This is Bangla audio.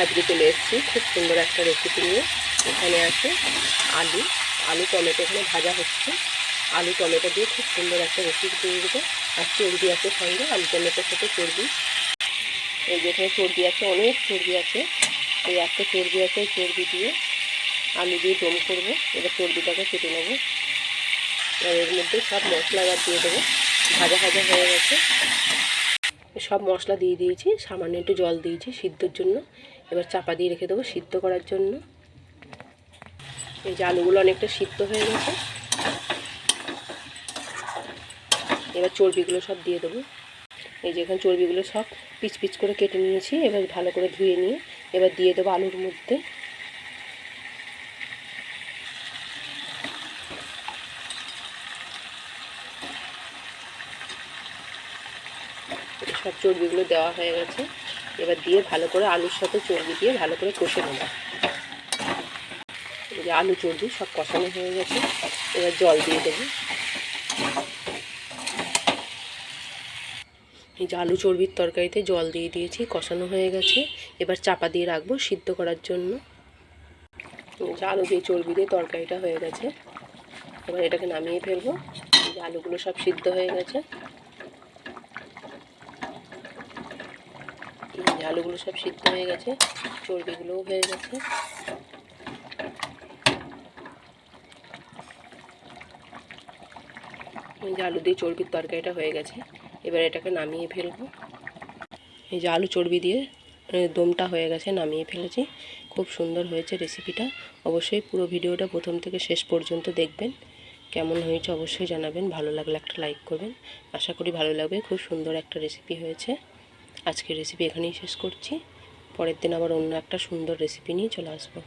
আজকে চলে এসেছি খুব সুন্দর একটা রেসিপি নিয়ে। এখানে আছে আলু আলু টমেটো এখানে ভাজা হচ্ছে। আলু টমেটো দিয়ে খুব সুন্দর একটা রেসিপি তৈরি দেবো। আর চর্বি আছে সঙ্গে, আলু টমেটোর সাথে চর্বি। এই যে এখানে চর্বি আছে, অনেক চর্বি আছে। এই একটা চর্বি আছে, এই চর্বি দিয়ে আলু দিয়ে দম করবো। এবার চর্বিটাকে কেটে নেবো। আর এর মধ্যে সব মশলা আবার দিয়ে দেবো। ভাজা ভাজা হয়ে গেছে, সব মশলা দিয়ে দিয়েছি। সামান্য একটু জল দিয়েছি সিদ্ধর জন্য। এবার চাপা দিয়ে রেখে দেবো সিদ্ধ করার জন্য। এই যে আলুগুলো অনেকটা সিদ্ধ হয়ে গেছে। এবার চর্বিগুলো সব দিয়ে দেবো। এই যে এখানে চর্বিগুলো সব পিচ পিচ করে কেটে নিয়েছি। এবার ভালো করে ধুয়ে নিয়ে এবার দিয়ে দেবো আলুর মধ্যে। সব চর্বিগুলো দেওয়া হয়ে গেছে। এবার দিয়ে ভালো করে আলুর সাথে চর্বি দিয়ে ভালো করে কষে নেব। এই যে আলু চর্বি সব কষানো হয়ে গেছে। এবার জল দিয়ে দেবো। এই যে আলু চর্বির তরকারিতে জল দিয়ে দিয়েছি, কষানো হয়ে গেছে। এবার চাপা দিয়ে রাখবো সিদ্ধ করার জন্য। এই যে আলু দিয়ে চর্বি দিয়ে তরকারিটা হয়ে গেছে। এবার এটাকে নামিয়ে ফেলবো। এই যে আলুগুলো সব সিদ্ধ হয়ে গেছে। আলুগুলো সব সিদ্ধ হয়ে গেছে, চর্বিগুলোও হয়ে গেছে। এই যে আলু দিয়ে চর্বির তরকারিটা হয়ে গেছে। এবার এটাকে নামিয়ে ফেলবো। এই যে আলু চর্বি দিয়ে দমটা হয়ে গেছে, নামিয়ে ফেলেছি। খুব সুন্দর হয়েছে রেসিপিটা। অবশ্যই পুরো ভিডিওটা প্রথম থেকে শেষ পর্যন্ত দেখবেন। কেমন হয়েছে অবশ্যই জানাবেন। ভালো লাগলে একটা লাইক করবেন। আশা করি ভালো লাগবে। খুব সুন্দর একটা রেসিপি হয়েছে। আজকের রেসিপি এখানেই শেষ করছি। পরের দিন আবার অন্য একটা সুন্দর রেসিপি নিয়ে চলে আসবো।